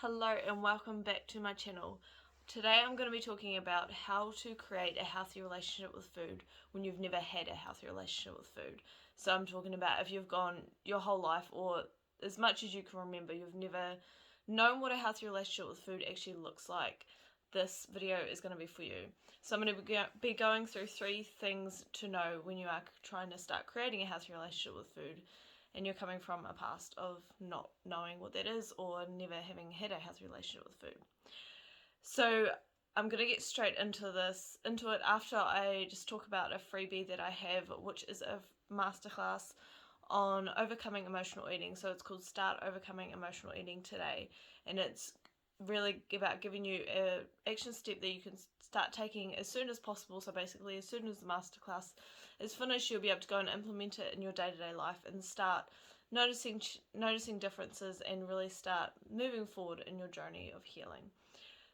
Hello and welcome back to my channel. Today I'm going to be talking about how to create a healthy relationship with food when you've never had a healthy relationship with food. So I'm talking about if you've gone your whole life, or as much as you can remember, you've never known what a healthy relationship with food actually looks like. This video is going to be for you. So I'm going to be going through 3 things to know when you are trying to start creating a healthy relationship with food and you're coming from a past of not knowing what that is or never having had a healthy relationship with food. So I'm going to get straight into it after I just talk about a freebie that I have, which is a masterclass on overcoming emotional eating. So it's called Start Overcoming Emotional Eating Today, and it's really about giving you an action step that you can start taking as soon as possible. So basically, as soon as the masterclass is finished, you'll be able to go and implement it in your day-to-day life and start noticing differences and really start moving forward in your journey of healing.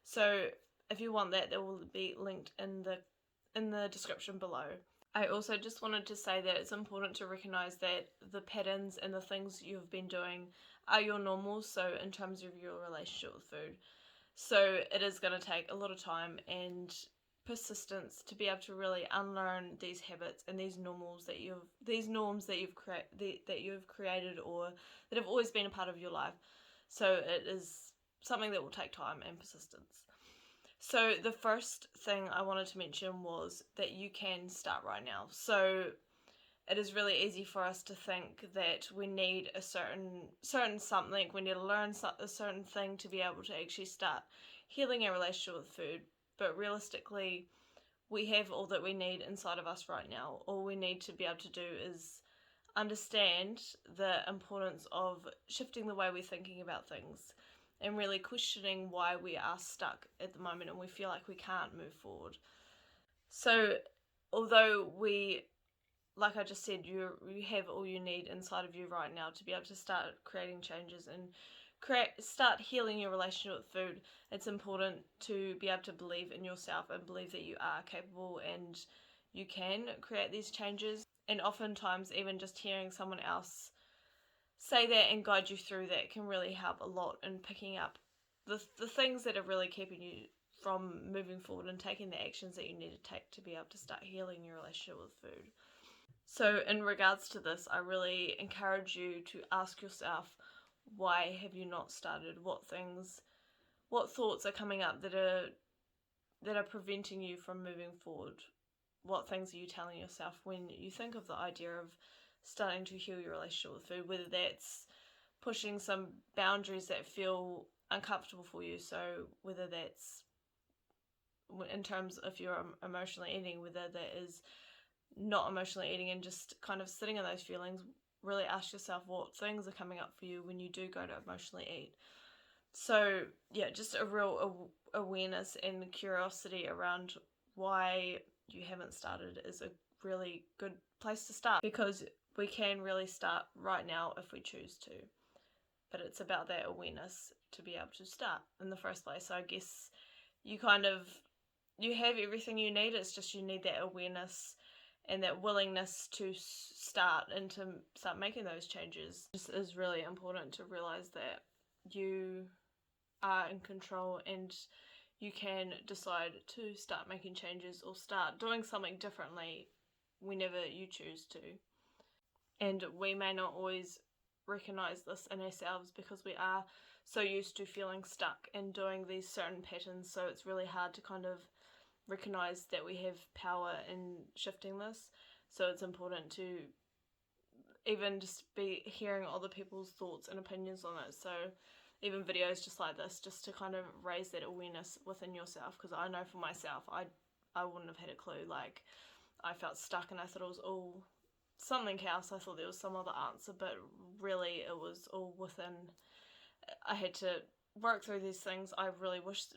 So if you want that, will be linked in the description below. I also just wanted to say that it's important to recognize that the patterns and the things you've been doing are your normals, so in terms of your relationship with food. So it is going to take a lot of time and persistence to be able to really unlearn these habits and these norms that you've created or that have always been a part of your life. So it is something that will take time and persistence. So the first thing I wanted to mention was that you can start right now. So it is really easy for us to think that we need a certain something, we need to learn a certain thing to be able to actually start healing our relationship with food. But realistically, we have all that we need inside of us right now. All we need to be able to do is understand the importance of shifting the way we're thinking about things and really questioning why we are stuck at the moment and we feel like we can't move forward. So although like I just said, you have all you need inside of you right now to be able to start creating changes and start healing your relationship with food, it's important to be able to believe in yourself and believe that you are capable and you can create these changes. And oftentimes even just hearing someone else say that and guide you through that can really help a lot in picking up the things that are really keeping you from moving forward and taking the actions that you need to take to be able to start healing your relationship with food. So in regards to this, I really encourage you to ask yourself, why have you not started? What thoughts are coming up that are preventing you from moving forward? What things are you telling yourself when you think of the idea of starting to heal your relationship with food, whether that's pushing some boundaries that feel uncomfortable for you, so whether that's in terms of you're emotionally eating, whether that is not emotionally eating and just kind of sitting in those feelings. Really ask yourself what things are coming up for you when you do go to emotionally eat. So yeah, just a real awareness and curiosity around why you haven't started is a really good place to start, because we can really start right now if we choose to. But it's about that awareness to be able to start in the first place. So I guess you have everything you need, it's just you need that awareness and that willingness to start and to start making those changes. This is really important to realize that you are in control and you can decide to start making changes or start doing something differently whenever you choose to. And we may not always recognize this in ourselves because we are so used to feeling stuck and doing these certain patterns, so it's really hard to kind of recognize that we have power in shifting this. So it's important to even just be hearing other people's thoughts and opinions on it. So even videos just like this, just to kind of raise that awareness within yourself, because I know for myself, I wouldn't have had a clue. Like, I felt stuck and I thought it was all something else. I thought there was some other answer, but really it was all within. I had to work through these things. I really wished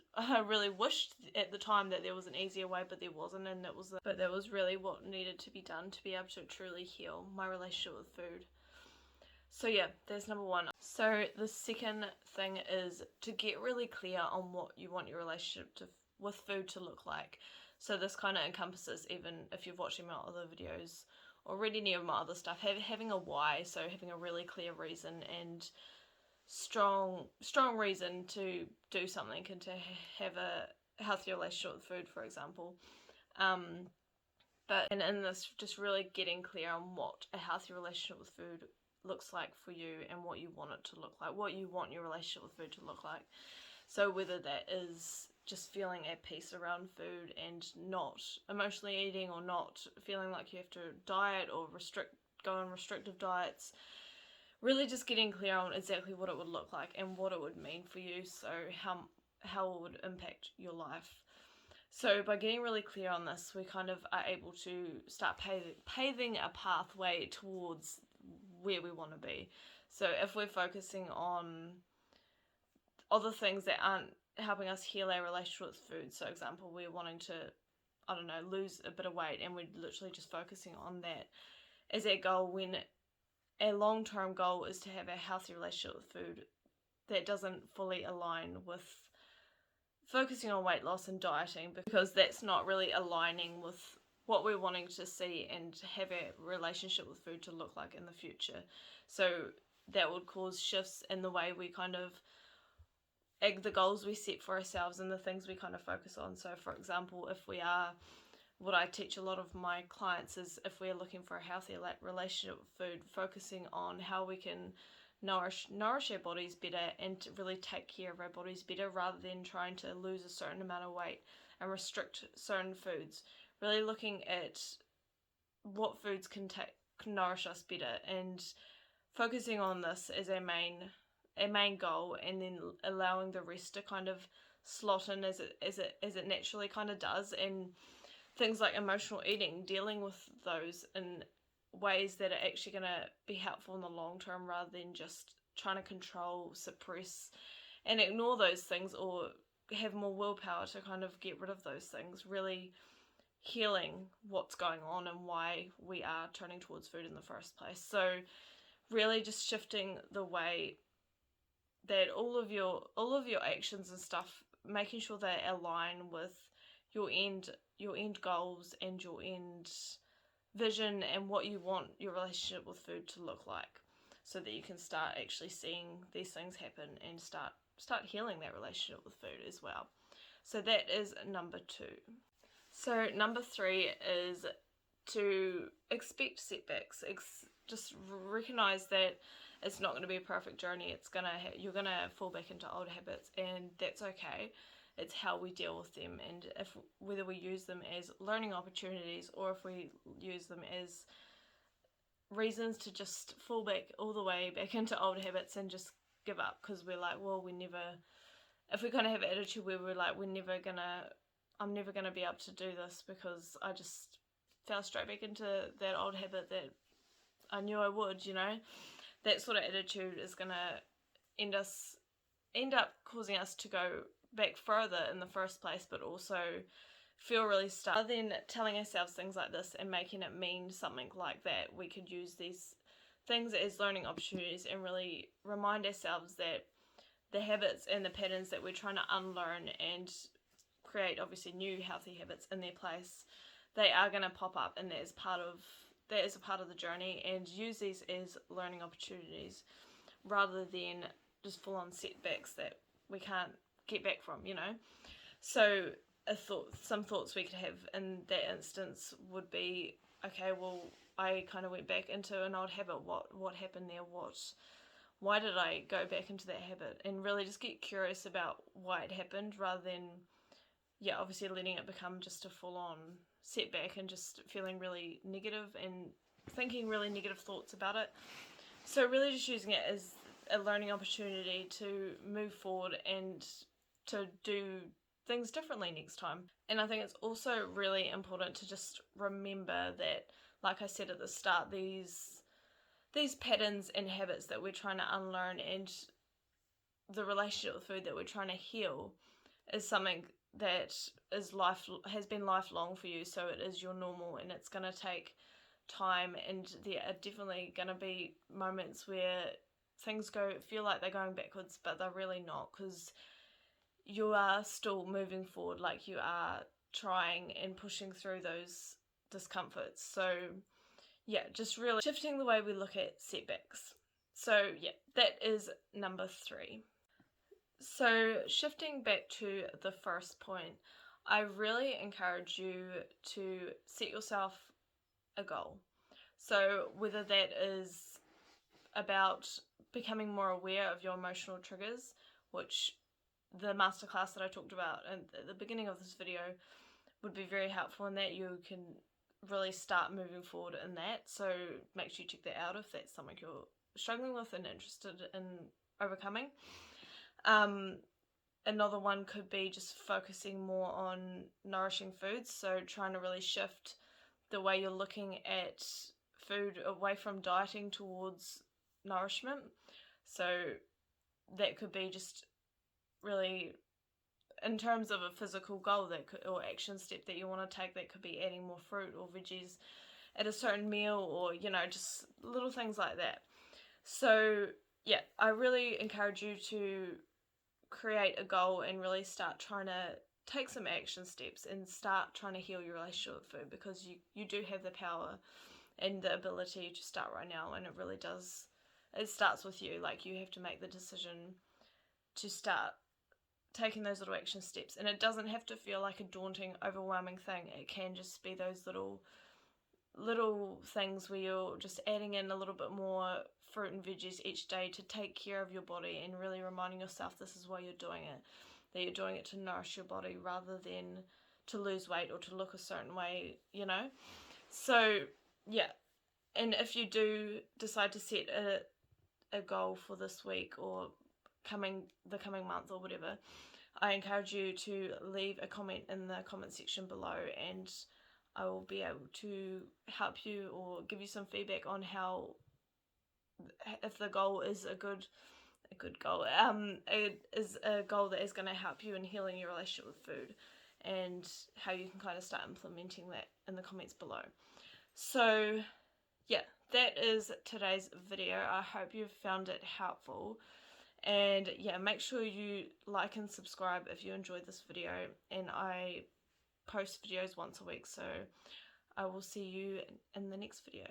at the time that there was an easier way, but there wasn't, and that was really what needed to be done to be able to truly heal my relationship with food. So yeah, that's number 1. So the second thing is to get really clear on what you want your relationship with food to look like. So this kind of encompasses, even if you've watched my other videos or read any of my other stuff, having a why, so having a really clear reason and strong reason to do something and to have a healthy relationship with food, for example. But in this, just really getting clear on what a healthy relationship with food looks like for you and what you want it to look like, what you want your relationship with food to look like. So whether that is just feeling at peace around food and not emotionally eating, or not feeling like you have to diet or go on restrictive diets, really just getting clear on exactly what it would look like and what it would mean for you, so how it would impact your life. So by getting really clear on this, we kind of are able to start paving a pathway towards where we want to be. So if we're focusing on other things that aren't helping us heal our relationship with food, so example, we're wanting to, I don't know, lose a bit of weight, and we're literally just focusing on that as our goal, when our long-term goal is to have a healthy relationship with food, that doesn't fully align with focusing on weight loss and dieting, because that's not really aligning with what we're wanting to see and have a relationship with food to look like in the future. So that would cause shifts in the way we kind of the goals we set for ourselves and the things we kind of focus on. So for example, if we are, what I teach a lot of my clients is, if we're looking for a healthy relationship with food, focusing on how we can nourish our bodies better and to really take care of our bodies better, rather than trying to lose a certain amount of weight and restrict certain foods. Really looking at what foods can nourish us better, and focusing on this as our main goal, and then allowing the rest to kind of slot in as it naturally kind of does. And things like emotional eating, dealing with those in ways that are actually going to be helpful in the long term, rather than just trying to control, suppress, and ignore those things, or have more willpower to kind of get rid of those things. Really healing what's going on and why we are turning towards food in the first place. So really just shifting the way that all of your actions and stuff, making sure they align with your end goals and your end vision, and what you want your relationship with food to look like, so that you can start actually seeing these things happen and start healing that relationship with food as well. So that is number 2. So number 3 is to expect setbacks. Just recognize that it's not going to be a perfect journey. You're gonna fall back into old habits, and that's okay. It's how we deal with them, and whether we use them as learning opportunities, or if we use them as reasons to just fall back all the way back into old habits and just give up, because we're like, well, if we kind of have an attitude where we're like, I'm never gonna be able to do this because I just fell straight back into that old habit that I knew I would, that sort of attitude is gonna end up causing us to go back further in the first place, but also feel really stuck. Rather than telling ourselves things like this and making it mean something like that, we could use these things as learning opportunities and really remind ourselves that the habits and the patterns that we're trying to unlearn and create obviously new healthy habits in their place, they are going to pop up, and that is a part of the journey, and use these as learning opportunities rather than just full on setbacks that we can't get back from, So some thoughts we could have in that instance would be, okay, well, I kind of went back into an old habit. What happened there? Why did I go back into that habit? And really just get curious about why it happened, rather than, obviously letting it become just a full-on setback and just feeling really negative and thinking really negative thoughts about it. So really just using it as a learning opportunity to move forward and to do things differently next time. And I think it's also really important to just remember that, like I said at the start, these patterns and habits that we're trying to unlearn, and the relationship with food that we're trying to heal, is something that has been lifelong for you. So it is your normal, and it's going to take time, and there are definitely going to be moments where things feel like they're going backwards, but they're really not, because you are still moving forward, like you are trying and pushing through those discomforts. So just really shifting the way we look at setbacks. So yeah, that is number 3. So shifting back to the first point, I really encourage you to set yourself a goal. So whether that is about becoming more aware of your emotional triggers, which the masterclass that I talked about at the beginning of this video would be very helpful in that. You can really start moving forward in that. So make sure you check that out if that's something you're struggling with and interested in overcoming. Another one could be just focusing more on nourishing foods. So trying to really shift the way you're looking at food away from dieting towards nourishment. So that could be just really in terms of a physical goal that could, or action step that you want to take, that could be adding more fruit or veggies at a certain meal, or just little things like that. So yeah, I really encourage you to create a goal and really start trying to take some action steps and start trying to heal your relationship with food, because you do have the power and the ability to start right now, and it starts with you. Like, you have to make the decision to start taking those little action steps, and it doesn't have to feel like a daunting, overwhelming thing. It can just be those little things where you're just adding in a little bit more fruit and veggies each day to take care of your body, and really reminding yourself this is why you're doing it, that you're doing it to nourish your body rather than to lose weight or to look a certain way, So yeah, and if you do decide to set a goal for this week or the coming month or whatever, I encourage you to leave a comment in the comment section below, and I will be able to help you or give you some feedback on how, if the goal is a good goal, it is a goal that is going to help you in healing your relationship with food, and how you can kind of start implementing that in the comments below. So yeah, that is today's video. I hope you found it helpful. And yeah, make sure you like and subscribe if you enjoyed this video. And I post videos once a week, so I will see you in the next video.